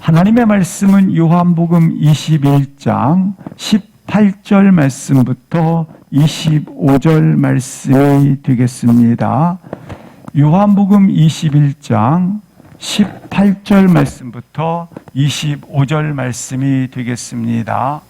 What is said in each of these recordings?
하나님의 말씀은 요한복음 21장 18절 말씀부터 25절 말씀이 되겠습니다. 요한복음 21장 18절 말씀부터 25절 말씀이 되겠습니다.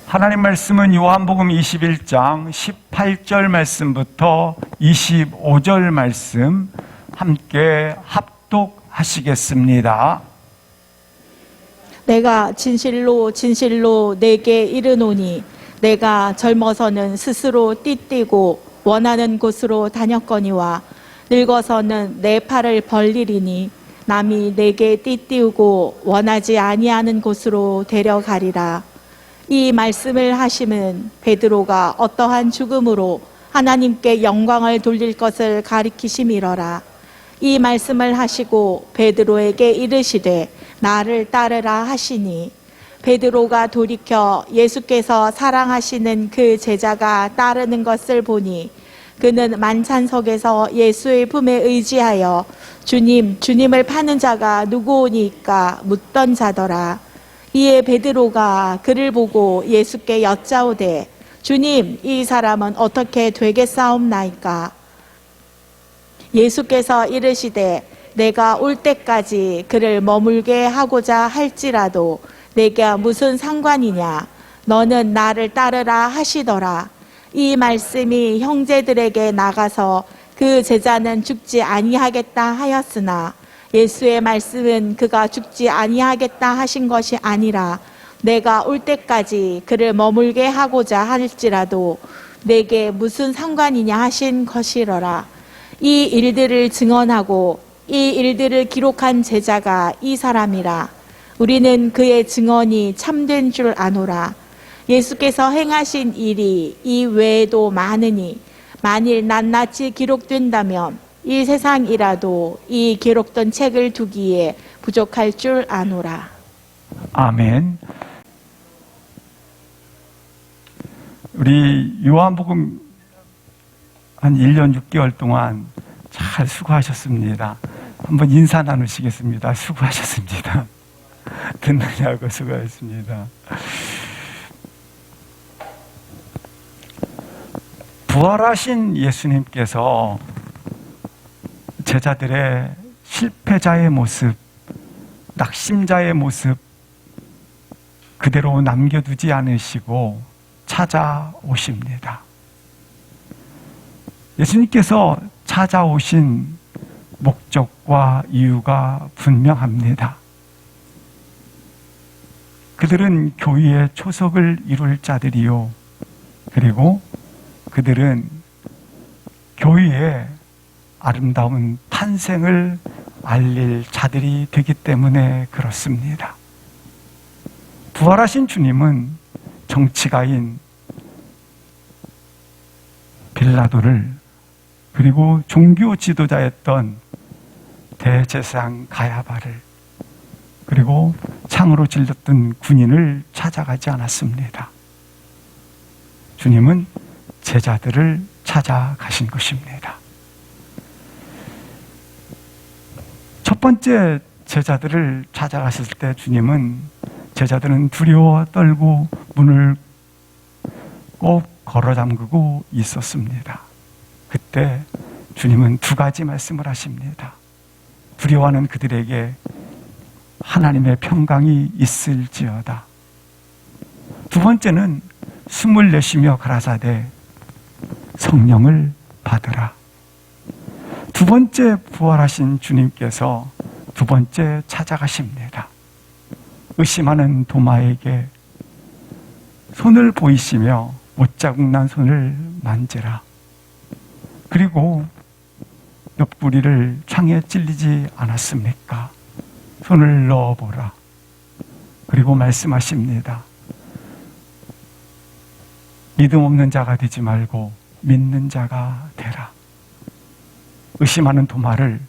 하나님 말씀은 요한복음 21장 18절 말씀부터 25절 말씀 함께 합독하시겠습니다. 내가 진실로 진실로 내게 이르노니 내가 젊어서는 스스로 띠띠고 원하는 곳으로 다녔거니와 늙어서는 내 팔을 벌리리니 남이 내게 띠띠우고 원하지 아니하는 곳으로 데려가리라. 이 말씀을 하심은 베드로가 어떠한 죽음으로 하나님께 영광을 돌릴 것을 가리키심이러라. 이 말씀을 하시고 베드로에게 이르시되 나를 따르라 하시니 베드로가 돌이켜 예수께서 사랑하시는 그 제자가 따르는 것을 보니 그는 만찬석에서 예수의 품에 의지하여 주님을 파는 자가 누구오니까 묻던 자더라. 이에 베드로가 그를 보고 예수께 여짜오되 주님, 이 사람은 어떻게 되겠사옵나이까? 예수께서 이르시되 내가 올 때까지 그를 머물게 하고자 할지라도 내게 무슨 상관이냐? 너는 나를 따르라 하시더라. 이 말씀이 형제들에게 나가서 그 제자는 죽지 아니하겠다 하였으나 예수의 말씀은 그가 죽지 아니하겠다 하신 것이 아니라 내가 올 때까지 그를 머물게 하고자 할지라도 내게 무슨 상관이냐 하신 것이러라. 이 일들을 증언하고 이 일들을 기록한 제자가 이 사람이라. 우리는 그의 증언이 참된 줄 아노라. 예수께서 행하신 일이 이 외에도 많으니 만일 낱낱이 기록된다면 이 세상이라도 이 기록된 책을 두기에 부족할 줄 아노라. 아멘. 우리 요한복음 한 1년 6개월 동안 잘 수고하셨습니다. 한번 인사 나누시겠습니다. 수고하셨습니다. 듣느냐고 수고하셨습니다. 부활하신 예수님께서 제자들의 실패자의 모습, 낙심자의 모습 그대로 남겨두지 않으시고 찾아오십니다. 예수님께서 찾아오신 목적과 이유가 분명합니다. 그들은 교회의 초석을 이룰 자들이요. 그리고 그들은 교회의 아름다운 탄생을 알릴 자들이 되기 때문에 그렇습니다. 부활하신 주님은 정치가인 빌라도를 그리고 종교 지도자였던 대제사장 가야바를 그리고 창으로 찔렸던 군인을 찾아가지 않았습니다. 주님은 제자들을 찾아가신 것입니다. 첫 번째 제자들을 찾아가셨을 때 주님은 제자들은 두려워 떨고 문을 꼭 걸어 잠그고 있었습니다. 그때 주님은 두 가지 말씀을 하십니다. 두려워하는 그들에게 하나님의 평강이 있을지어다. 두 번째는 숨을 내쉬며 가라사대 성령을 받으라. 두 번째 부활하신 주님께서 두 번째 찾아가십니다. 의심하는 도마에게 손을 보이시며 못자국 난 손을 만지라. 그리고 옆구리를 창에 찔리지 않았습니까? 손을 넣어보라. 그리고 말씀하십니다. 믿음 없는 자가 되지 말고 믿는 자가 되라. 의심하는 도마를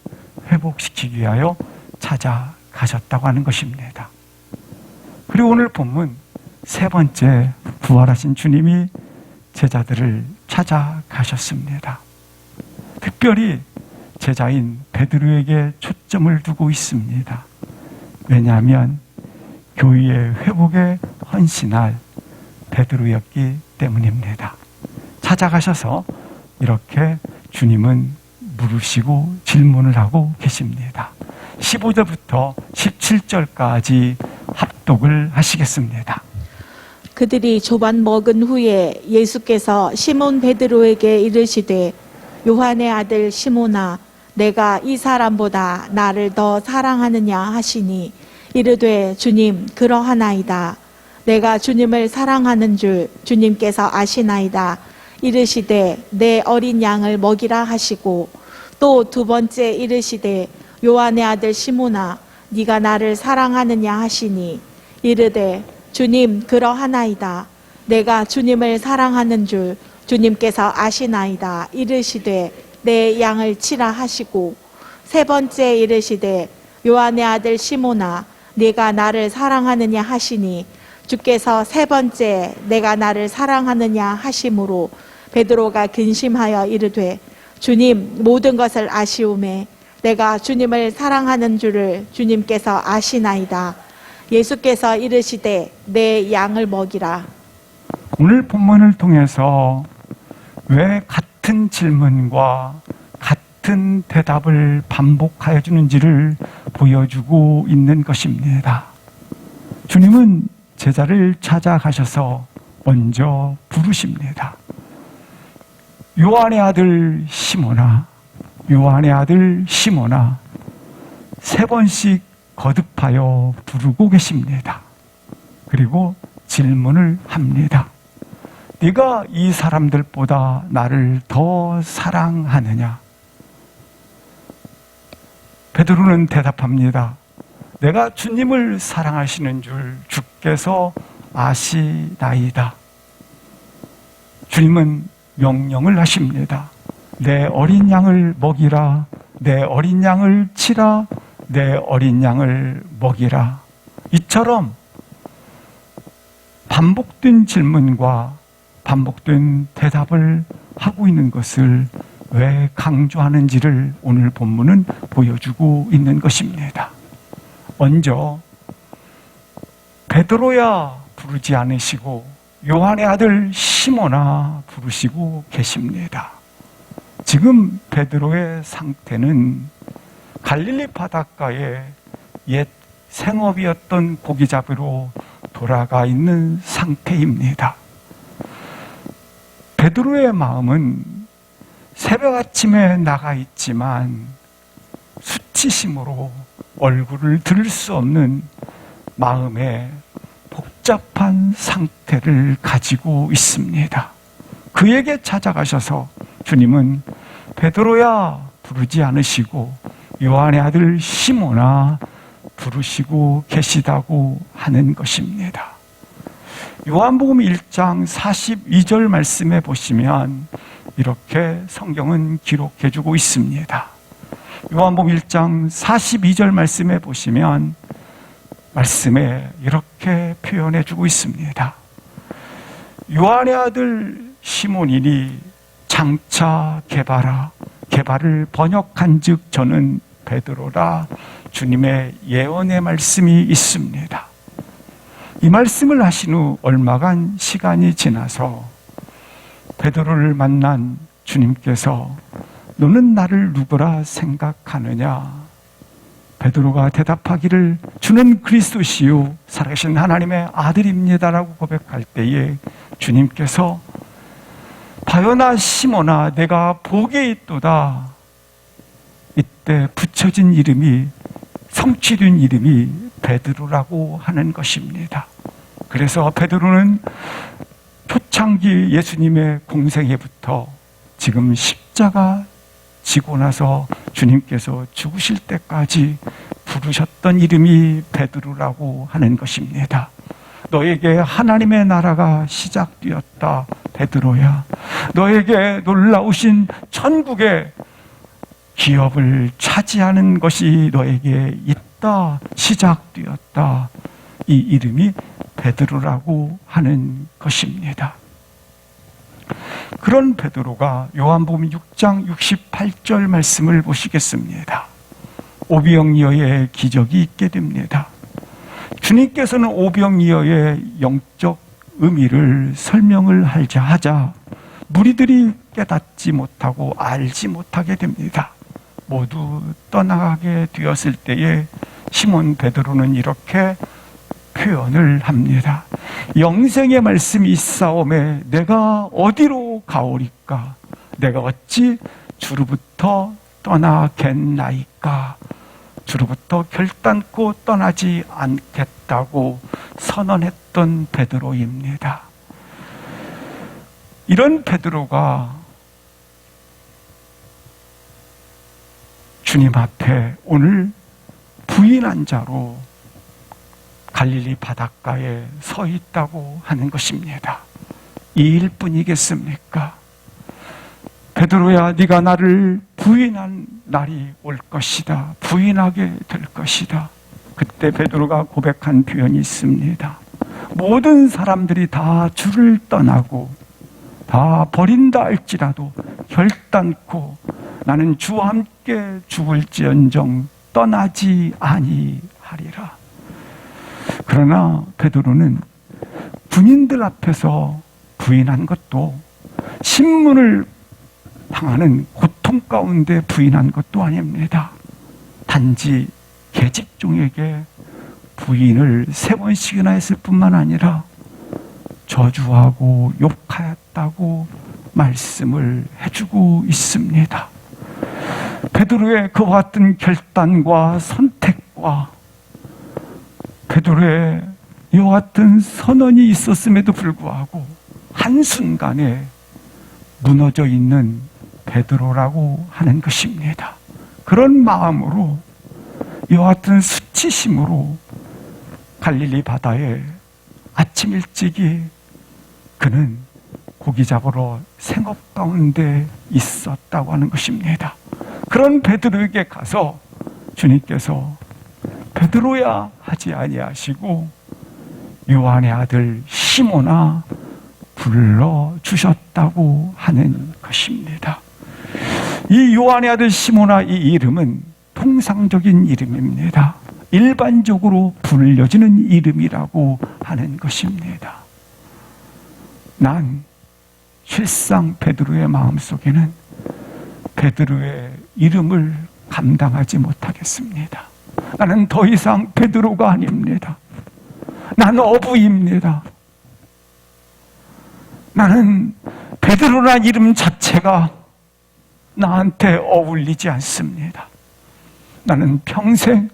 회복시키기 위하여 찾아가셨다고 하는 것입니다. 그리고 오늘 본문 세 번째 부활하신 주님이 제자들을 찾아가셨습니다. 특별히 제자인 베드로에게 초점을 두고 있습니다. 왜냐하면 교회의 회복에 헌신할 베드로였기 때문입니다. 찾아가셔서 이렇게 주님은 물으시고 질문을 하고 계십니다. 15절부터 17절까지 합독을 하시겠습니다. 그들이 조반 먹은 후에 예수께서 시몬 베드로에게 이르시되 요한의 아들 시몬아 내가 이 사람보다 나를 더 사랑하느냐 하시니 이르되 주님 그러하나이다. 내가 주님을 사랑하는 줄 주님께서 아시나이다. 이르시되 내 어린 양을 먹이라 하시고 또 두 번째 이르시되 요한의 아들 시몬아 네가 나를 사랑하느냐 하시니 이르되 주님 그러하나이다. 내가 주님을 사랑하는 줄 주님께서 아시나이다. 이르시되 내 양을 치라 하시고 세 번째 이르시되 요한의 아들 시몬아 네가 나를 사랑하느냐 하시니 주께서 세 번째 내가 나를 사랑하느냐 하심으로 베드로가 근심하여 이르되 주님 모든 것을 아시오매 내가 주님을 사랑하는 줄을 주님께서 아시나이다. 예수께서 이르시되 내 양을 먹이라. 오늘 본문을 통해서 왜 같은 질문과 같은 대답을 반복하여 주는지를 보여주고 있는 것입니다. 주님은 제자를 찾아가셔서 먼저 부르십니다. 요한의 아들 시몬아, 요한의 아들 시몬아, 세 번씩 거듭하여 부르고 계십니다. 그리고 질문을 합니다. 네가 이 사람들보다 나를 더 사랑하느냐? 베드로는 대답합니다. 내가 주님을 사랑하시는 줄 주께서 아시나이다. 주님은 명령을 하십니다. 내 어린 양을 먹이라, 내 어린 양을 치라, 내 어린 양을 먹이라. 이처럼 반복된 질문과 반복된 대답을 하고 있는 것을 왜 강조하는지를 오늘 본문은 보여주고 있는 것입니다. 먼저 베드로야 부르지 않으시고 요한의 아들 시몬아 부르시고 계십니다. 지금 베드로의 상태는 갈릴리 바닷가에 옛 생업이었던 고기 잡으러 돌아가 있는 상태입니다. 베드로의 마음은 새벽 아침에 나가 있지만 수치심으로 얼굴을 들 수 없는 마음의 복잡한 상태를 가지고 있습니다. 그에게 찾아가셔서 주님은 베드로야 부르지 않으시고 요한의 아들 시몬아 부르시고 계시다고 하는 것입니다. 요한복음 1장 42절 말씀에 보시면 이렇게 성경은 기록해주고 있습니다. 요한복음 1장 42절 말씀에 보시면 말씀에 이렇게 표현해주고 있습니다. 요한의 아들 시몬이니 장차 개발을 번역한 즉 저는 베드로라 주님의 예언의 말씀이 있습니다. 이 말씀을 하신 후 얼마간 시간이 지나서 베드로를 만난 주님께서 너는 나를 누구라 생각하느냐? 베드로가 대답하기를 주는 그리스도시요 살아계신 하나님의 아들입니다라고 고백할 때에 주님께서 바요나 시몬아 내가 복이 있도다. 이때 붙여진 이름이 성취된 이름이 베드로라고 하는 것입니다. 그래서 베드로는 초창기 예수님의 공생애부터 지금 십자가 지고 나서 주님께서 죽으실 때까지 부르셨던 이름이 베드로라고 하는 것입니다. 너에게 하나님의 나라가 시작되었다 베드로야. 너에게 놀라우신 천국의 기업을 차지하는 것이 너에게 있다 시작되었다. 이 이름이 베드로라고 하는 것입니다. 그런 베드로가 요한복음 6장 68절 말씀을 보시겠습니다. 오병이어의 기적이 있게 됩니다. 주님께서는 오병이어의 영적 의미를 설명을 하자 무리들이 깨닫지 못하고 알지 못하게 됩니다. 모두 떠나가게 되었을 때에 시몬 베드로는 이렇게 표현을 합니다. 영생의 말씀이 있사오매 내가 어디로 가오리까? 내가 어찌 주로부터 떠나겠나이까? 주로부터 결단코 떠나지 않겠다고 선언했던 베드로입니다. 이런 베드로가 주님 앞에 오늘 부인한 자로 갈릴리 바닷가에 서 있다고 하는 것입니다. 이 일뿐이겠습니까? 베드로야, 네가 나를 부인한 날이 올 것이다. 부인하게 될 것이다. 그때 베드로가 고백한 표현이 있습니다. 모든 사람들이 다 주를 떠나고 다 버린다 할지라도 결단코 나는 주와 함께 죽을지언정 떠나지 아니하리라. 그러나 베드로는 군인들 앞에서 부인한 것도 신문을 당하는 고통 가운데 부인한 것도 아닙니다. 단지 계집종에게 부인을 3번씩이나 했을 뿐만 아니라 저주하고 욕하였다고 말씀을 해주고 있습니다. 베드로의 그와 같은 결단과 선택과 베드로의 이와 같은 선언이 있었음에도 불구하고 한순간에 무너져 있는 베드로라고 하는 것입니다. 그런 마음으로 이와 같은 수치심으로 갈릴리 바다에 아침 일찍이 그는 고기 잡으러 생업 가운데 있었다고 하는 것입니다. 그런 베드로에게 가서 주님께서 베드로야 하지 아니하시고 요한의 아들 시몬아 불러주셨다고 하는 것입니다. 이 요한의 아들 시몬아, 이 이름은 통상적인 이름입니다. 일반적으로 불려지는 이름이라고 하는 것입니다. 난 실상 베드로의 마음속에는 베드로의 이름을 감당하지 못하겠습니다. 나는 더 이상 베드로가 아닙니다. 나는 어부입니다. 나는 베드로란 이름 자체가 나한테 어울리지 않습니다. 나는 평생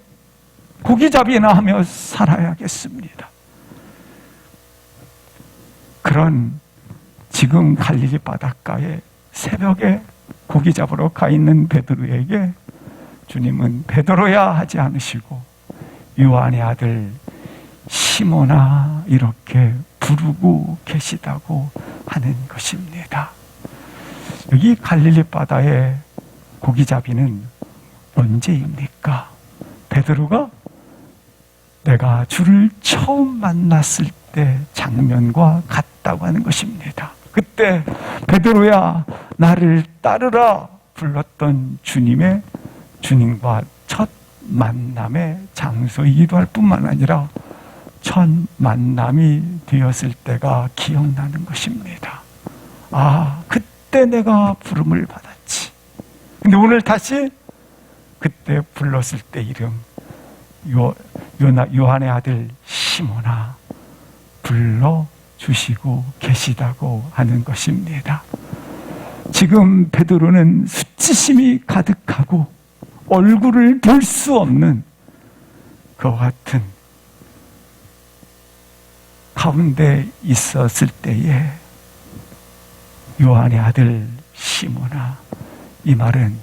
고기잡이나 하며 살아야겠습니다. 그런 지금 갈릴리 바닷가에 새벽에 고기 잡으러 가 있는 베드로에게 주님은 베드로야 하지 않으시고 요한의 아들 시몬아 이렇게 부르고 계시다고 하는 것입니다. 여기 갈릴리 바다의 고기잡이는 언제입니까? 베드로가 내가 주를 처음 만났을 때 장면과 같다고 하는 것입니다. 그때 베드로야 나를 따르라 불렀던 주님과 첫 만남의 장소이기도 할 뿐만 아니라 첫 만남이 되었을 때가 기억나는 것입니다. 아, 그때 내가 부름을 받았지. 근데 오늘 다시 그때 불렀을 때 이름 요한의 아들 시몬아 불러주시고 계시다고 하는 것입니다. 지금 베드로는 수치심이 가득하고 얼굴을 볼 수 없는 그와 같은 가운데 있었을 때에 요한의 아들 시몬아, 이 말은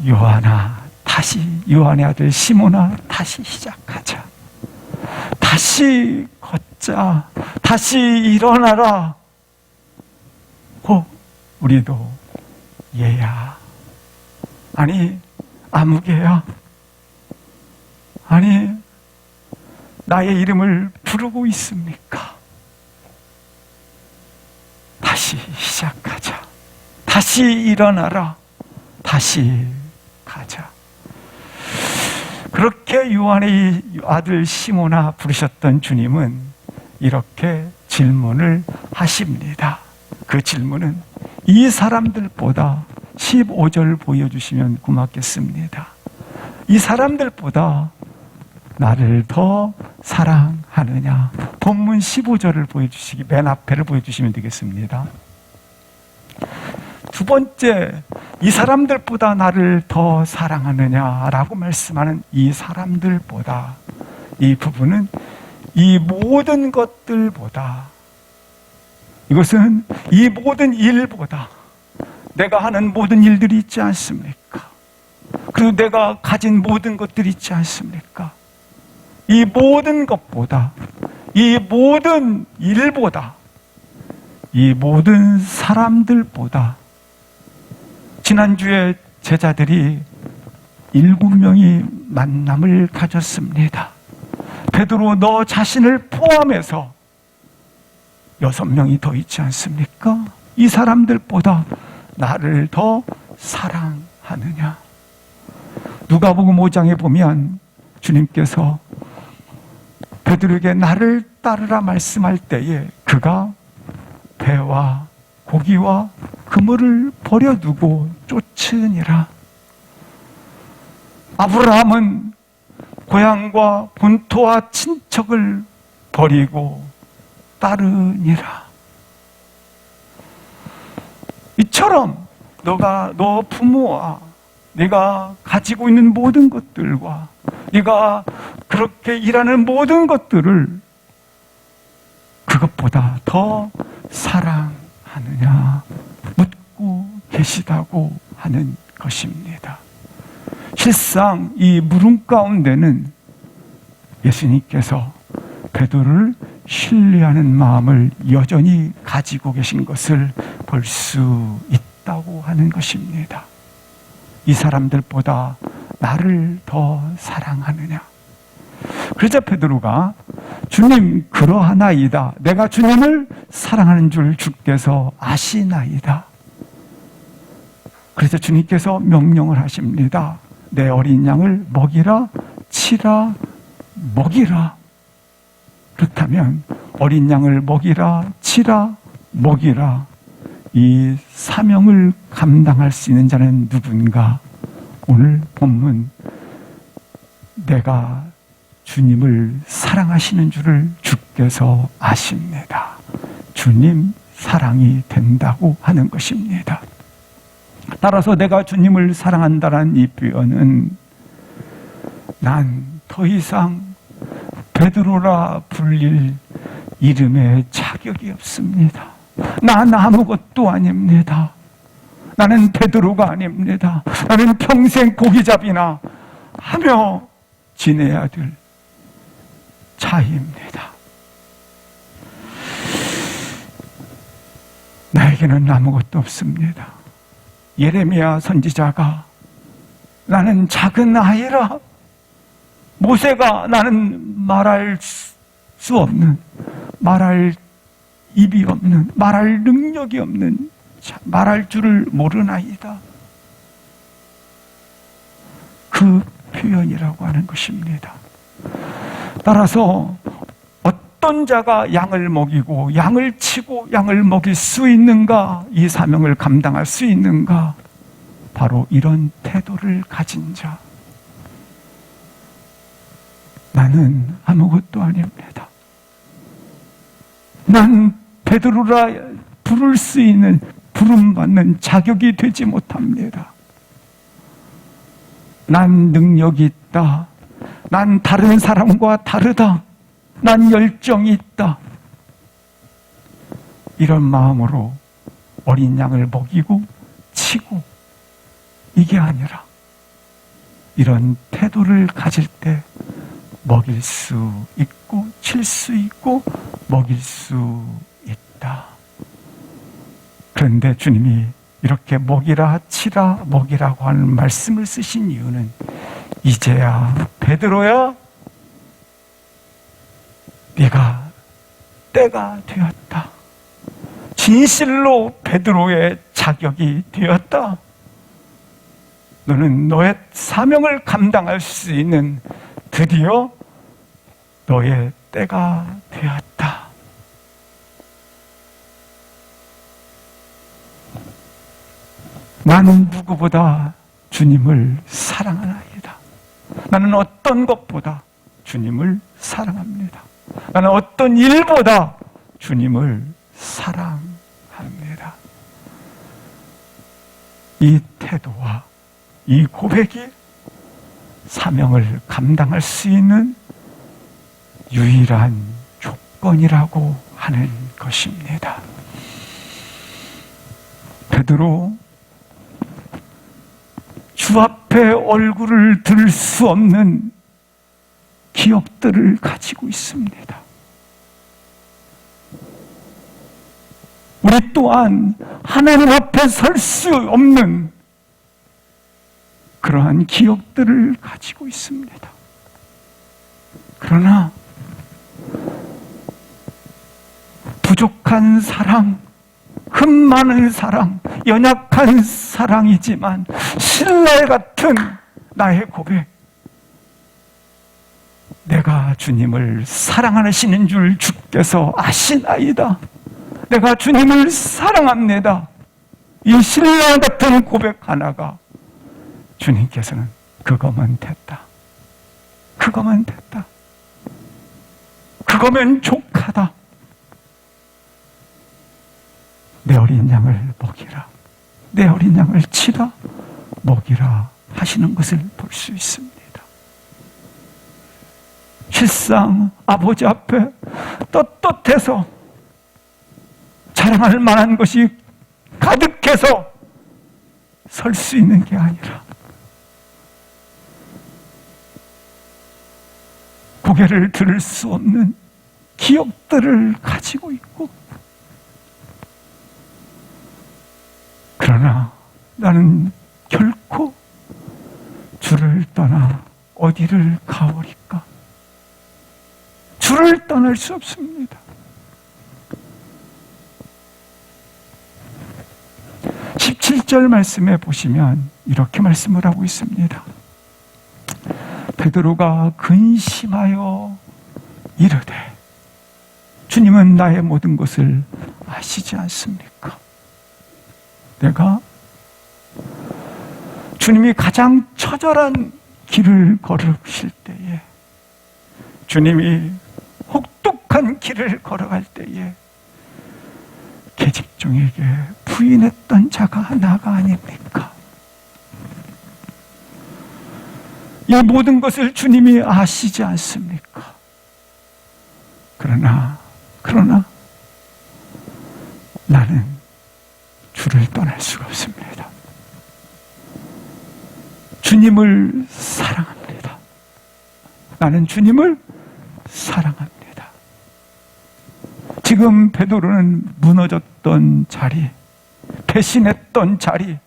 요한의 아들 시몬아 다시 시작하자, 다시 걷자, 다시 일어나라. 우리도 얘야, 아니 아무개야, 아니 나의 이름을 부르고 있습니까? 다시 시작하자. 다시 일어나라. 다시 가자. 그렇게 요한의 아들 시몬아 부르셨던 주님은 이렇게 질문을 하십니다. 그 질문은 이 사람들보다 15절 보여주시면 고맙겠습니다. 이 사람들보다 나를 더 사랑하느냐? 본문 15절을 보여주시기, 맨 앞에를 보여주시면 되겠습니다. 두 번째, 이 사람들보다 나를 더 사랑하느냐라고 말씀하는 이 사람들보다, 이 부분은 이 모든 것들보다, 이것은 이 모든 일보다, 내가 하는 모든 일들이 있지 않습니까? 그리고 내가 가진 모든 것들이 있지 않습니까? 이 모든 것보다, 이 모든 일보다, 이 모든 사람들보다, 지난주에 제자들이 7명이 만남을 가졌습니다. 베드로 너 자신을 포함해서 6명이 더 있지 않습니까? 이 사람들보다 나를 더 사랑하느냐? 누가복음 5장에 보면 주님께서 베드로에게 나를 따르라 말씀할 때에 그가 배와 고기와 그물을 버려두고 쫓으니라. 아브라함은 고향과 본토와 친척을 버리고 따르니라. 이처럼 너 부모와 네가 가지고 있는 모든 것들과 네가 그렇게 일하는 모든 것들을 그것보다 더 사랑하느냐 묻고 계시다고 하는 것입니다. 실상 이 물음 가운데는 예수님께서 베드로를 신뢰하는 마음을 여전히 가지고 계신 것을 볼 수 있다고 하는 것입니다. 이 사람들보다 나를 더 사랑하느냐? 그러자 베드로가 주님 그러하나이다. 내가 주님을 사랑하는 줄 주께서 아시나이다. 그래서 주님께서 명령을 하십니다. 내 어린 양을 먹이라, 치라, 먹이라. 그렇다면 어린 양을 먹이라, 치라, 먹이라. 이 사명을 감당할 수 있는 자는 누군가? 오늘 본문 내가 주님을 사랑하시는 줄을 주께서 아십니다. 주님 사랑이 된다고 하는 것입니다. 따라서 내가 주님을 사랑한다는 이 표현은 난 더 이상 베드로라 불릴 이름에 자격이 없습니다. 난 아무것도 아닙니다. 나는 베드로가 아닙니다. 나는 평생 고기잡이나 하며 지내야 될 자입니다. 나에게는 아무것도 없습니다. 예레미야 선지자가 나는 작은 아이라, 모세가 나는 말할 수 없는, 말할 입이 없는, 말할 능력이 없는, 말할 줄을 모르나이다. 그 표현이라고 하는 것입니다. 따라서 어떤 자가 양을 먹이고 양을 치고 양을 먹일 수 있는가? 이 사명을 감당할 수 있는가? 바로 이런 태도를 가진 자. 나는 아무것도 아닙니다. 난 베드로라 부를 수 있는, 부름받는 자격이 되지 못합니다. 난 능력이 있다. 난 다른 사람과 다르다. 난 열정이 있다. 이런 마음으로 어린 양을 먹이고 치고, 이게 아니라 이런 태도를 가질 때 먹일 수 있고 칠 수 있고 먹일 수 있다. 그런데 주님이 이렇게 먹이라, 치라, 먹이라고 하는 말씀을 쓰신 이유는 이제야 베드로야, 네가 때가 되었다. 진실로 베드로의 자격이 되었다. 너는 너의 사명을 감당할 수 있는 드디어 너의 때가 되었다. 나는 누구보다 주님을 사랑하나이다. 나는 어떤 것보다 주님을 사랑합니다. 나는 어떤 일보다 주님을 사랑합니다. 이 태도와 이 고백이 사명을 감당할 수 있는 유일한 조건이라고 하는 것입니다. 베드로 주 앞에 얼굴을 들 수 없는 기억들을 가지고 있습니다. 우리 또한 하나님 앞에 설 수 없는 그러한 기억들을 가지고 있습니다. 그러나 부족한 사랑, 흠 많은 사랑, 연약한 사랑이지만 신뢰 같은 나의 고백, 내가 주님을 사랑하시는 줄 주께서 아시나이다. 내가 주님을 사랑합니다. 이 신뢰 같은 고백 하나가 주님께서는 그거면 됐다. 그거면 됐다. 그거면 족하다. 내 어린 양을 먹이라. 내 어린 양을 치라. 먹이라 하시는 것을 볼 수 있습니다. 실상 아버지 앞에 떳떳해서 자랑할 만한 것이 가득해서 설 수 있는 게 아니라 고개를 들을 수 없는 기억들을 가지고 있고, 그러나 나는 결코 주를 떠나 어디를 가오리까? 주를 떠날 수 없습니다. 17절 말씀에 보시면 이렇게 말씀을 하고 있습니다. 베드로가 근심하여 이르되 주님은 나의 모든 것을 아시지 않습니까? 내가 주님이 가장 처절한 길을 걸으실 때에, 주님이 혹독한 길을 걸어갈 때에 계집종에게 부인했던 자가 나가 아닙니까? 이 모든 것을 주님이 아시지 않습니까? 그러나 나는 주를 떠날 수가 없습니다. 주님을 사랑합니다. 나는 주님을 사랑합니다. 지금 베드로는 무너졌던 자리, 배신했던 자리,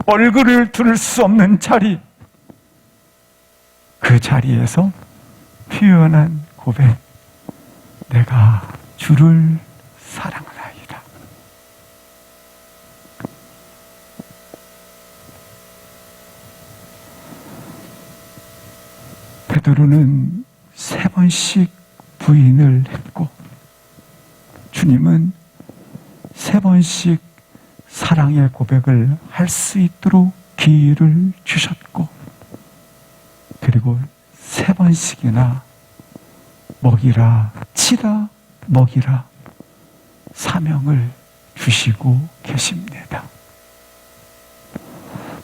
얼굴을 들을 수 없는 자리, 그 자리에서 표현한 고백, 내가 주를 사랑하나이다. 베드로는 3번씩 부인을 했고, 주님은 3번씩 사랑의 고백을 할 수 있도록 기회를 주셨고, 그리고 3번씩이나 먹이라, 치라, 먹이라 사명을 주시고 계십니다.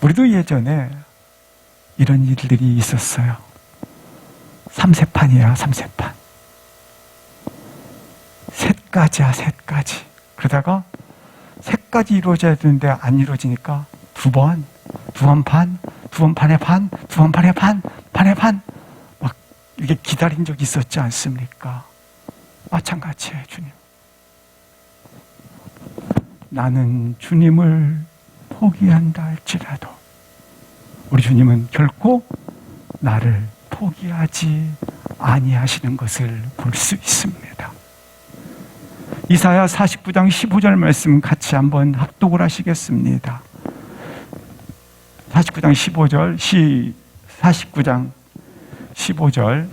우리도 예전에 이런 일들이 있었어요. 3세판이야, 3세판. 셋까지야, 셋까지. 그러다가 셋까지 이루어져야 되는데 안 이루어지니까 두 번 반, 두 번 반의 반, 두 번 반의 반, 반의 반. 막 이렇게 기다린 적이 있었지 않습니까? 마찬가지예요, 주님. 나는 주님을 포기한다 할지라도 우리 주님은 결코 나를 포기하지 아니하시는 것을 볼 수 있습니다. 이사야 49장 15절 말씀 같이 한번 합독을 하시겠습니다. 49장 15절 49장 15절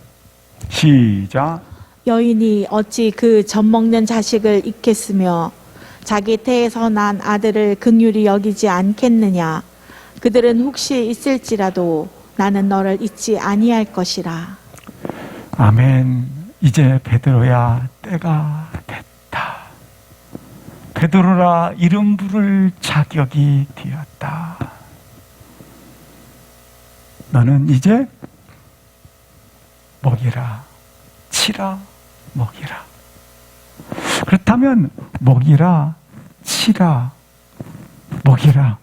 시작. 여인이 어찌 그 젖먹는 자식을 잊겠으며 자기 태에서 난 아들을 긍휼히 여기지 않겠느냐. 그들은 혹시 있을지라도 나는 너를 잊지 아니할 것이라. 아멘. 이제 베드로야 때가 됐다. 베드로라 이름 부를 자격이 되었다. 너는 이제 먹이라, 치라, 먹이라. 그렇다면 먹이라, 치라, 먹이라.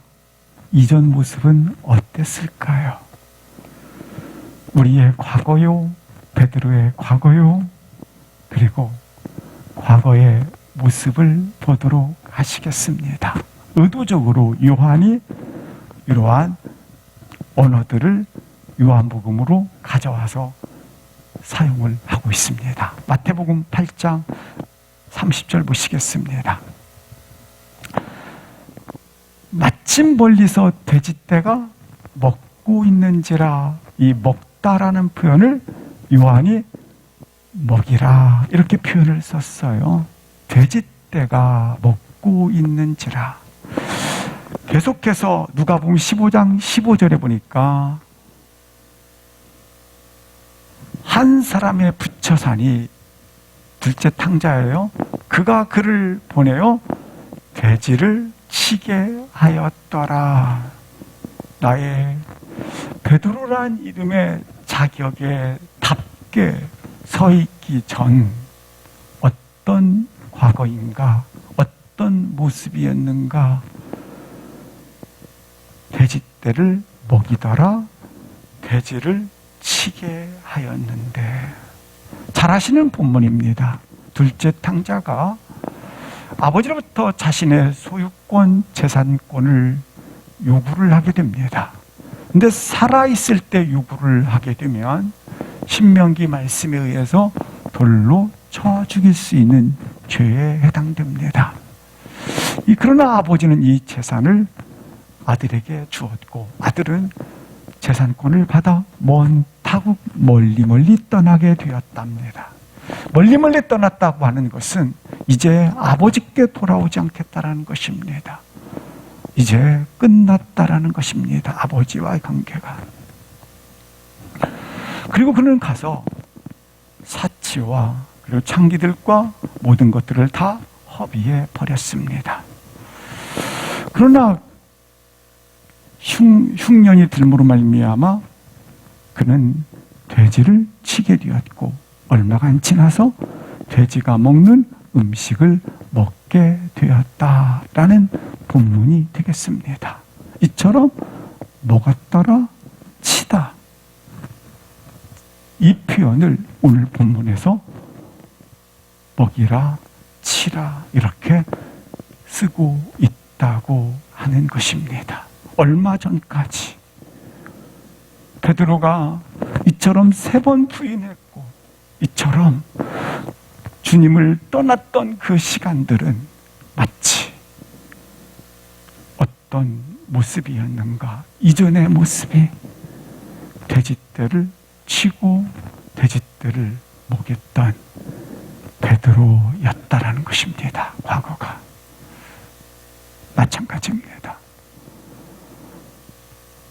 이전 모습은 어땠을까요? 우리의 과거요, 베드로의 과거요, 그리고 과거의 모습을 보도록 하시겠습니다. 의도적으로 요한이 이러한 언어들을 요한복음으로 가져와서 사용을 하고 있습니다. 마태복음 8장 30절 보시겠습니다. 마침 멀리서 돼지떼가 먹고 있는지라. 이 먹다라는 표현을 요한이 먹이라 이렇게 표현을 썼어요. 돼지떼가 먹고 있는지라. 계속해서 누가복음 15장 15절에 보니까 한 사람의 부처사니 둘째 탕자예요. 그가 그를 보내어 돼지를 치게 하였더라. 나의 베드로란 이름의 자격에 답게 서 있기 전 어떤 과거인가, 어떤 모습이었는가. 돼지떼를 먹이더라, 돼지를 치게 하였는데. 잘 아시는 본문입니다. 둘째 탕자가 아버지로부터 자신의 소유권, 재산권을 요구를 하게 됩니다. 근데 살아있을 때 요구를 하게 되면 신명기 말씀에 의해서 돌로 쳐 죽일 수 있는 죄에 해당됩니다. 그러나 아버지는 이 재산을 아들에게 주었고, 아들은 재산권을 받아 먼 타국 멀리 떠나게 되었답니다. 멀리 떠났다고 하는 것은 이제 아버지께 돌아오지 않겠다라는 것입니다. 이제 끝났다라는 것입니다. 아버지와의 관계가. 그리고 그는 가서 사치와 그리고 창기들과 모든 것들을 다 허비해 버렸습니다. 그러나 흉년이 들므로 말미암아 그는 돼지를 치게 되었고, 얼마가 안 지나서 돼지가 먹는 음식을 먹게 되었다라는 본문이 되겠습니다. 이처럼 먹었더라, 치다, 이 표현을 오늘 본문에서 먹이라, 치라 이렇게 쓰고 있다고 하는 것입니다. 얼마 전까지 베드로가 이처럼 3번 부인했고, 이처럼 주님을 떠났던 그 시간들은 마치 어떤 모습이었는가. 이전의 모습이 돼지떼를 치고 돼지떼를 먹였던 베드로였다라는 것입니다. 과거가. 마찬가지입니다.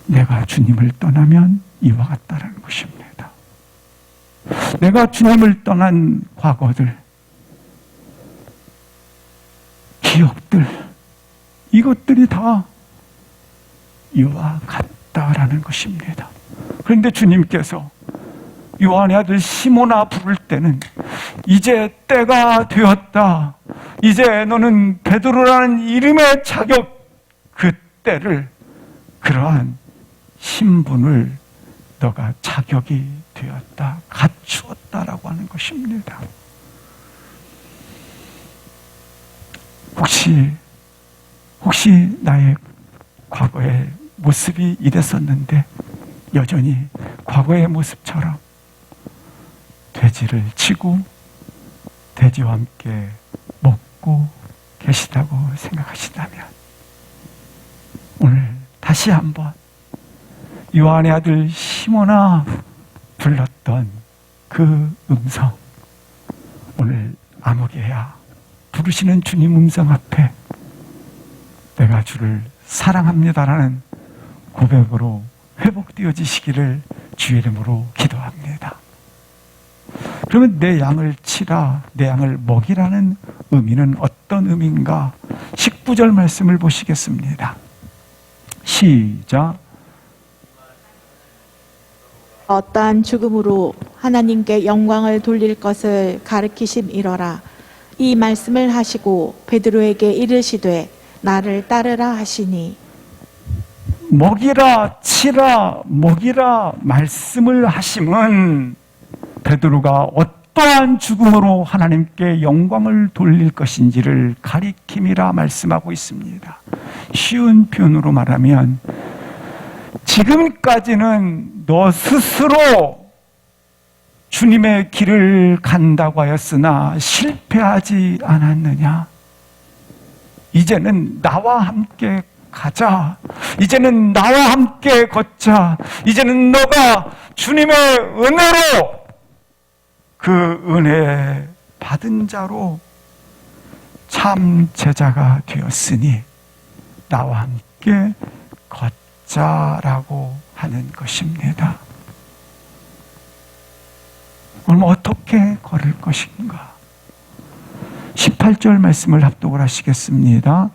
내가 주님을 떠나면 이와 같다라는 것입니다. 내가 주님을 떠난 과거들, 기억들, 이것들이 다 이와 같다라는 것입니다. 그런데 주님께서 요한의 아들 시몬아 부를 때는 이제 때가 되었다. 이제 너는 베드로라는 이름의 자격, 그 때를, 그러한 신분을 너가 자격이 되었다, 갖추었다라고 하는 것입니다. 혹시 나의 과거의 모습이 이랬었는데 여전히 과거의 모습처럼 돼지를 치고 돼지와 함께 먹고 알고 계시다고 생각하신다면 오늘 다시 한번 요한의 아들 시몬아 불렀던 그 음성, 오늘 아무개야 부르시는 주님 음성 앞에 내가 주를 사랑합니다라는 고백으로 회복되어지시기를 주의 이름으로 기도합니다. 그러면 내 양을 치라, 내 양을 먹이라는 의미는 어떤 의미인가? 19절 말씀을 보시겠습니다. 시작. 어떠한 죽음으로 하나님께 영광을 돌릴 것을 가르치심이러라. 이 말씀을 하시고 베드로에게 이르시되 나를 따르라 하시니. 먹이라, 치라, 먹이라 말씀을 하심은 베드로가 어떠한 죽음으로 하나님께 영광을 돌릴 것인지를 가리킴이라 말씀하고 있습니다. 쉬운 표현으로 말하면 지금까지는 너 스스로 주님의 길을 간다고 하였으나 실패하지 않았느냐? 이제는 나와 함께 가자. 이제는 나와 함께 걷자. 이제는 너가 주님의 은혜로 그 은혜 받은 자로 참 제자가 되었으니 나와 함께 걷자라고 하는 것입니다. 그럼 어떻게 걸을 것인가? 18절 말씀을 합독을 하시겠습니다.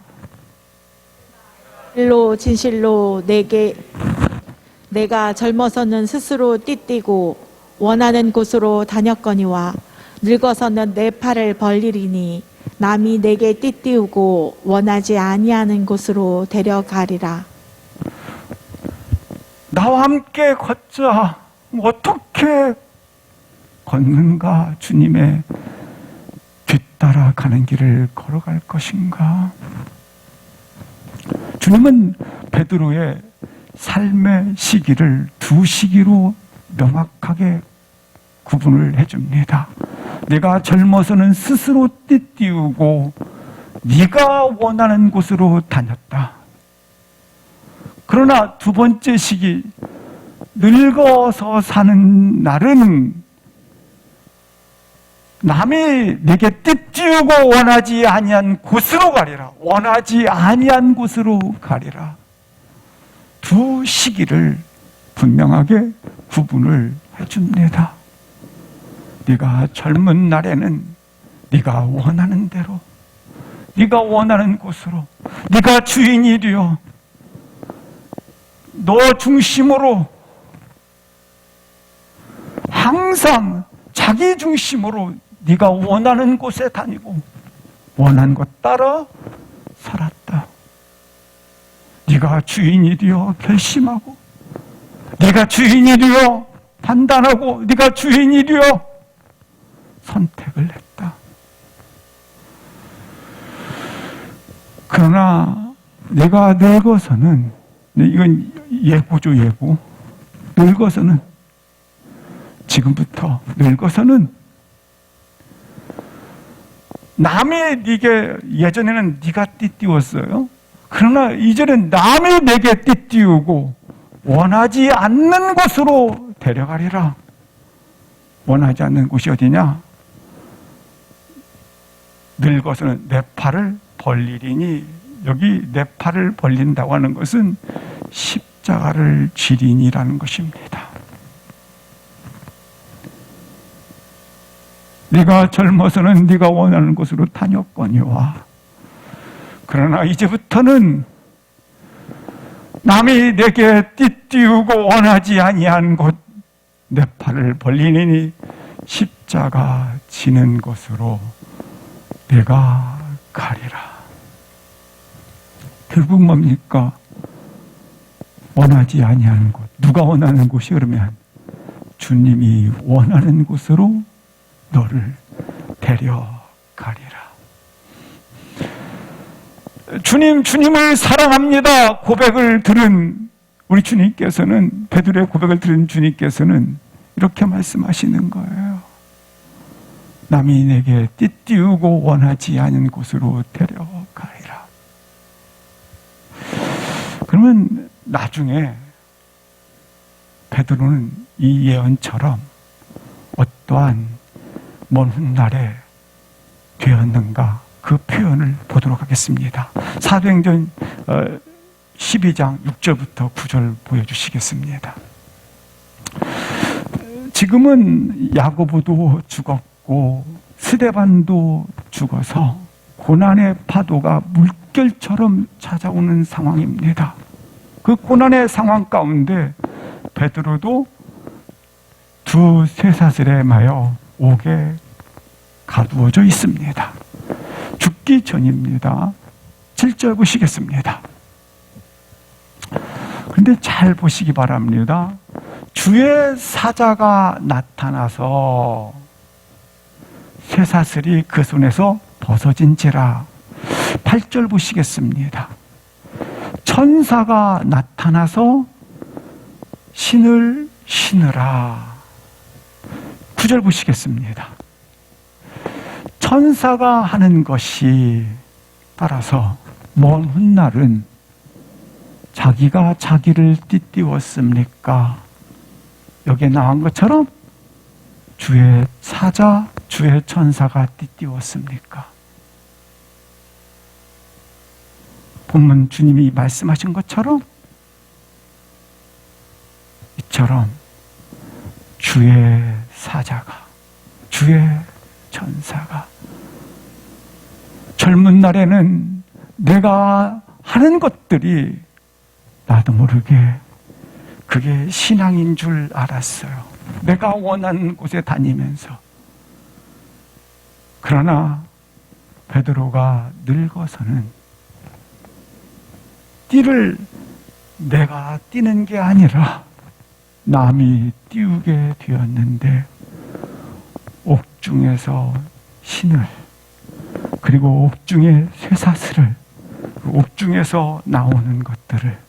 진실로 내가 젊어서는 스스로 띠띠고 원하는 곳으로 다녔거니와 늙어서는 내 팔을 벌리리니 남이 내게 띠띠우고 원하지 아니하는 곳으로 데려가리라. 나와 함께 걷자. 어떻게 걷는가? 주님의 뒤따라 가는 길을 걸어갈 것인가? 주님은 베드로의 삶의 시기를 두 시기로 명확하게 구분을 해줍니다. 내가 젊어서는 스스로 띠띠우고 네가 원하는 곳으로 다녔다. 그러나 두 번째 시기, 늙어서 사는 날은 남이 내게 띠띠우고 원하지 아니한 곳으로 가리라. 원하지 아니한 곳으로 가리라. 두 시기를 분명하게 구분을 해줍니다. 네가 젊은 날에는 네가 원하는 대로, 네가 원하는 곳으로, 네가 주인이 되어 너 중심으로 항상 자기 중심으로 네가 원하는 곳에 다니고 원하는 것 따라 살았다. 네가 주인이 되어 결심하고 네가 주인이 되어 판단하고 네가 주인이 되어 선택을 했다. 그러나 내가 늙어서는, 이건 예고죠, 예고. 늙어서는, 지금부터 늙어서는 남이 네게, 예전에는 네가 띠띠웠어요. 그러나 이제는 남이 내게 띠띠우고 원하지 않는 곳으로 데려가리라. 원하지 않는 곳이 어디냐? 늙어서는 내 팔을 벌리리니, 여기 내 팔을 벌린다고 하는 것은 십자가를 지리니라는 것입니다. 네가 젊어서는 네가 원하는 곳으로 다녔거니와 그러나 이제부터는 남이 내게 띠띠우고 원하지 아니한 곳 내 팔을 벌리니 십자가 지는 곳으로 내가 가리라. 결국 뭡니까? 원하지 아니하는 곳. 누가 원하는 곳이? 그러면 주님이 원하는 곳으로 너를 데려가리라. 주님을 사랑합니다 고백을 들은 우리 주님께서는, 베드로의 고백을 들은 주님께서는 이렇게 말씀하시는 거예요. 남이 내게 띠띠우고 원하지 않은 곳으로 데려가리라. 그러면 나중에 베드로는 이 예언처럼 어떠한 먼 훗날에 되었는가 그 표현을 보도록 하겠습니다. 사도행전 12장 6절부터 9절 보여주시겠습니다. 지금은 야고보도 죽었고 스데반도 죽어서 고난의 파도가 물결처럼 찾아오는 상황입니다. 그 고난의 상황 가운데 베드로도 두 쇠사슬에 매여 옥에 가두어져 있습니다. 죽기 전입니다. 7절 보시겠습니다. 그런데 잘 보시기 바랍니다. 주의 사자가 나타나서 쇠사슬이 그 손에서 벗어진지라. 8절 보시겠습니다. 천사가 나타나서 신을 신으라. 9절 보시겠습니다. 천사가 하는 것이 따라서 먼 훗날은 자기가 자기를 띠띠웠습니까? 여기에 나온 것처럼 주의 사자, 주의 천사가 띠띠웠습니까? 본문 주님이 말씀하신 것처럼 이처럼 주의 사자가, 주의 천사가 젊은 날에는 내가 하는 것들이 나도 모르게 그게 신앙인 줄 알았어요. 내가 원하는 곳에 다니면서. 그러나 베드로가 늙어서는 띠를 내가 띠는 게 아니라 남이 띄우게 되었는데 옥중에서 신을, 그리고 옥중의 쇠사슬을, 옥중에서 나오는 것들을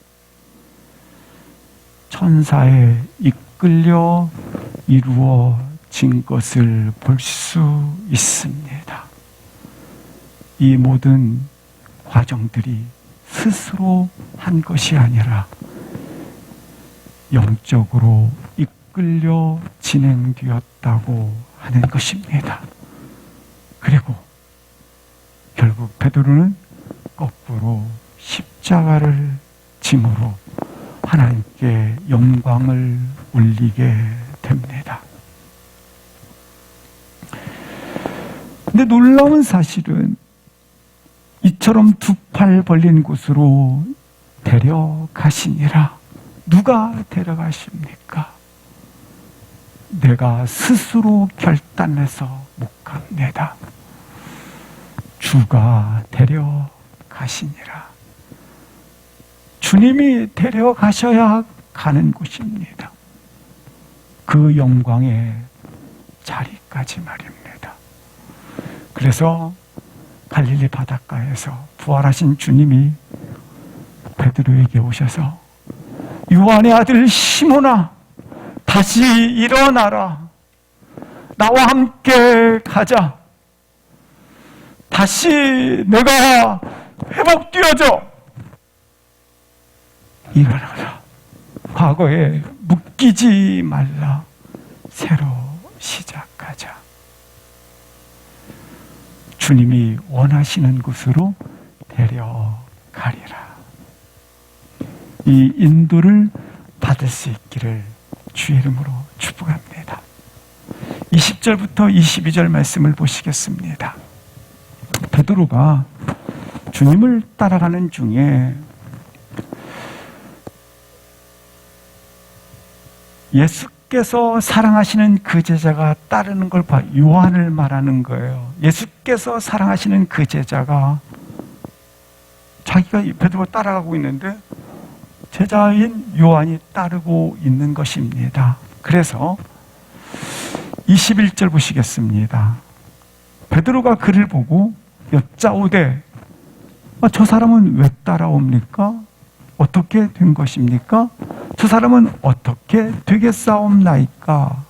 천사에 이끌려 이루어진 것을 볼 수 있습니다. 이 모든 과정들이 스스로 한 것이 아니라 영적으로 이끌려 진행되었다고 하는 것입니다. 그리고 결국 베드로는 거꾸로 십자가를 짐으로 하나님께 영광을 올리게 됩니다. 근데 놀라운 사실은 이처럼 두 팔 벌린 곳으로 데려가시니라. 누가 데려가십니까? 내가 스스로 결단해서 못 갑니다. 주가 데려가시니라. 주님이 데려가셔야 가는 곳입니다. 그 영광의 자리까지 말입니다. 그래서 갈릴리 바닷가에서 부활하신 주님이 베드로에게 오셔서 요한의 아들 시몬아, 다시 일어나라. 나와 함께 가자. 다시 내가 회복되어져. 일어나라. 과거에 묶이지 말라. 새로 시작하자. 주님이 원하시는 곳으로 데려가리라. 이 인도를 받을 수 있기를 주의 이름으로 축복합니다. 20절부터 22절 말씀을 보시겠습니다. 베드로가 주님을 따라가는 중에 예수께서 사랑하시는 그 제자가 따르는 걸 봐. 요한을 말하는 거예요. 예수께서 사랑하시는 그 제자가 자기가 베드로가 따라가고 있는데 제자인 요한이 따르고 있는 것입니다. 그래서 21절 보시겠습니다. 베드로가 그를 보고 여짜오되 저 사람은 왜 따라옵니까? 어떻게 된 것입니까? 저 사람은 어떻게 되겠사옵나이까?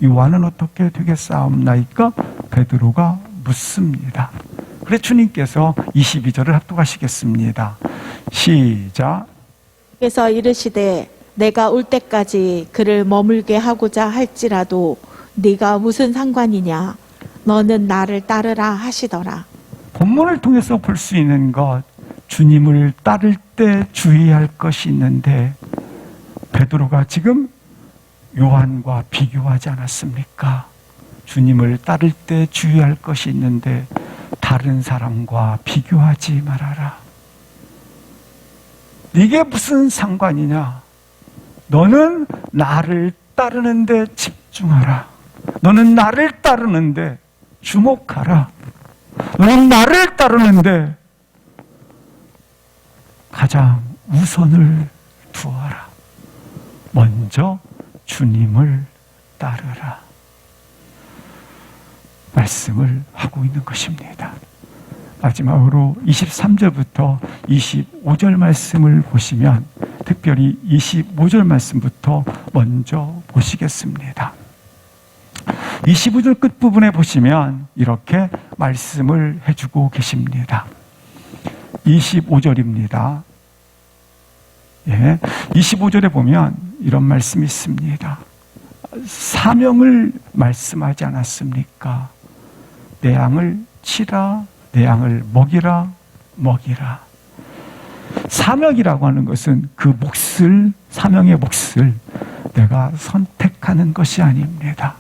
요한은 어떻게 되겠사옵나이까? 베드로가 묻습니다. 그래 주님께서 22절을 합독하시겠습니다. 시작. 그래서 이르시되 내가 올 때까지 그를 머물게 하고자 할지라도 네가 무슨 상관이냐 너는 나를 따르라 하시더라. 본문을 통해서 볼 수 있는 것, 주님을 따를 때 주의할 것이 있는데 베드로가 지금 요한과 비교하지 않았습니까? 주님을 따를 때 주의할 것이 있는데 다른 사람과 비교하지 말아라. 이게 무슨 상관이냐? 너는 나를 따르는데 집중하라. 너는 나를 따르는데 주목하라. 너는 나를 따르는데 가장 우선을 두어라. 먼저 주님을 따르라. 말씀을 하고 있는 것입니다. 마지막으로 23절부터 25절 말씀을 보시면 특별히 25절 말씀부터 먼저 보시겠습니다. 25절 끝부분에 보시면 이렇게 말씀을 해주고 계십니다. 25절입니다. 예, 25절에 보면 이런 말씀이 있습니다. 사명을 말씀하지 않았습니까? 내 양을 치라, 내 양을 먹이라, 먹이라. 사명이라고 하는 것은 그 몫을, 사명의 몫을 내가 선택하는 것이 아닙니다.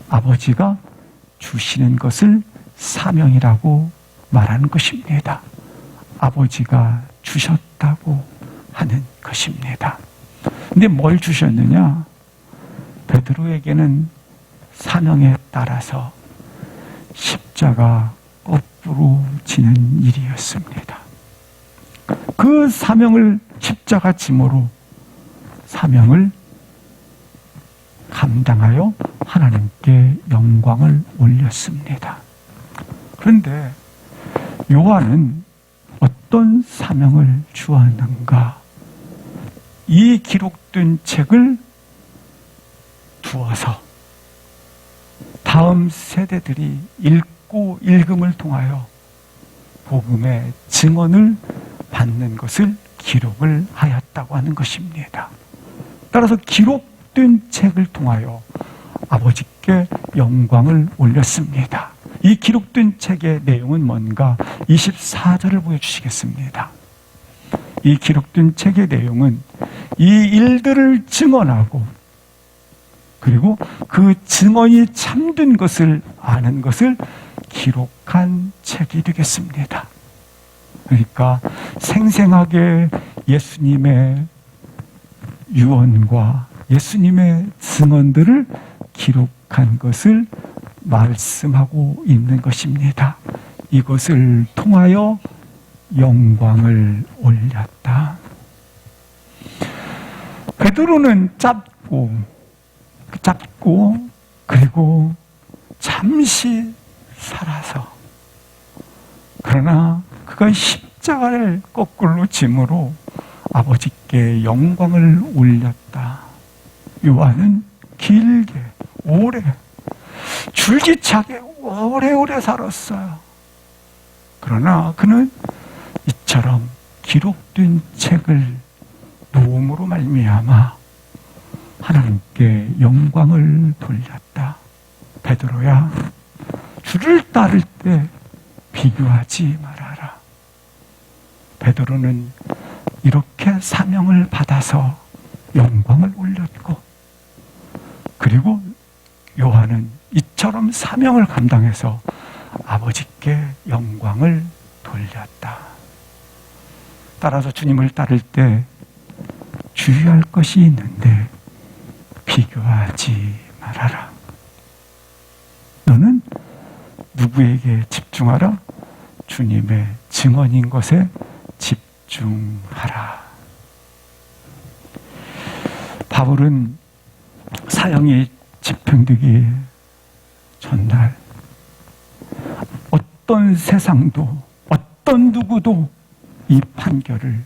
아버지가 주시는 것을 사명이라고 말하는 것입니다. 아버지가 주셨다고 하는 것입니다. 근데 뭘 주셨느냐? 베드로에게는 사명에 따라서 십자가 거꾸로 지는 일이었습니다. 그 사명을 십자가 짐으로 사명을 감당하여 하나님께 영광을 올렸습니다. 그런데 요한은 어떤 사명을 주었는가? 이 기록된 책을 두어서 다음 세대들이 읽고 읽음을 통하여 복음의 증언을 받는 것을 기록을 하였다고 하는 것입니다. 따라서 기록된 책을 통하여 아버지께 영광을 올렸습니다. 이 기록된 책의 내용은 뭔가 24절을 보여주시겠습니다. 이 기록된 책의 내용은 이 일들을 증언하고 그리고 그 증언이 참된 것을 아는 것을 기록한 책이 되겠습니다. 그러니까 생생하게 예수님의 유언과 예수님의 증언들을 기록한 것을 말씀하고 있는 것입니다. 이것을 통하여 영광을 올렸다. 베드로는 짧고 그리고 잠시 살아서 그러나 그가 십자가를 거꾸로 짐으로 아버지께 영광을 올렸다. 요한은 길게 오래 줄기차게 오래오래 살았어요. 그러나 그는 이처럼 기록된 책을 놓음으로 말미암아 하나님께 영광을 돌렸다. 베드로야, 주를 따를 때 비교하지 말아라. 베드로는 이렇게 사명을 받아서 영광을 올렸고, 그리고 요한은 이처럼 사명을 감당해서 아버지께 영광을 돌렸다. 따라서 주님을 따를 때 주의할 것이 있는데 비교하지 말아라. 너는 누구에게 집중하라? 주님의 증언인 것에 집중하라. 바울은 사형이 집행되기 전날 어떤 세상도 어떤 누구도 이 판결을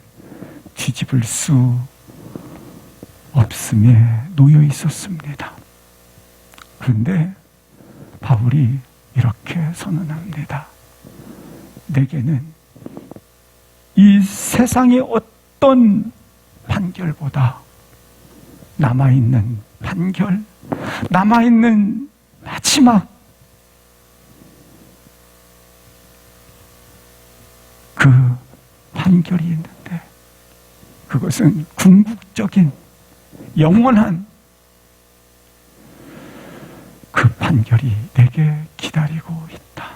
뒤집을 수 없음에 놓여 있었습니다. 그런데 바울이 이렇게 선언합니다. 내게는 이 세상의 어떤 판결보다 남아있는 판결, 남아있는 마지막 그 판결이 있는데, 그것은 궁극적인 영원한 그 판결이 내게 기다리고 있다.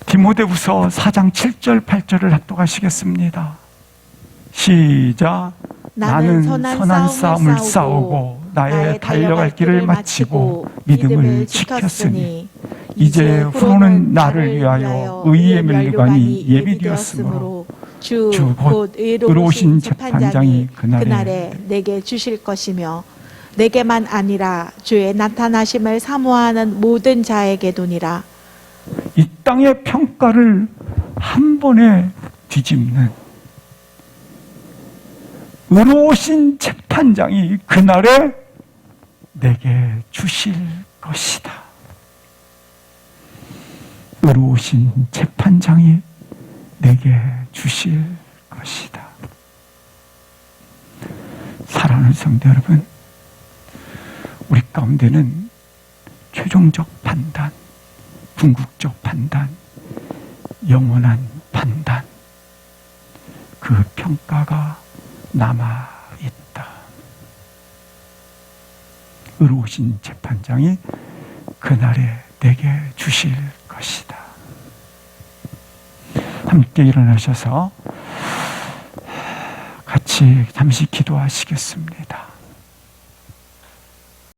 디모데후서 4장 7절 8절을 합독하시겠습니다. 시작. 나는 선한 싸움을 싸우고 나의 달려갈 길을 마치고 믿음을 지켰으니 이제 후로는 나를 위하여 의의 면류관이 예비되었으므로 주 곧 의로우신 재판장이 그날에 내게 주실 것이며 내게만 아니라 주의 나타나심을 사모하는 모든 자에게도니라. 이 땅의 평가를 한 번에 뒤집는 의로우신 재판장이 그날에 내게 주실 것이다. 의로우신 재판장이 내게 주실 것이다. 사랑하는 성도 여러분, 우리 가운데는 최종적 판단, 궁극적 판단, 영원한 판단, 그 평가가 남아있다. 의로우신 재판장이 그날에 내게 주실 것이다. 함께 일어나셔서 같이 잠시 기도하시겠습니다.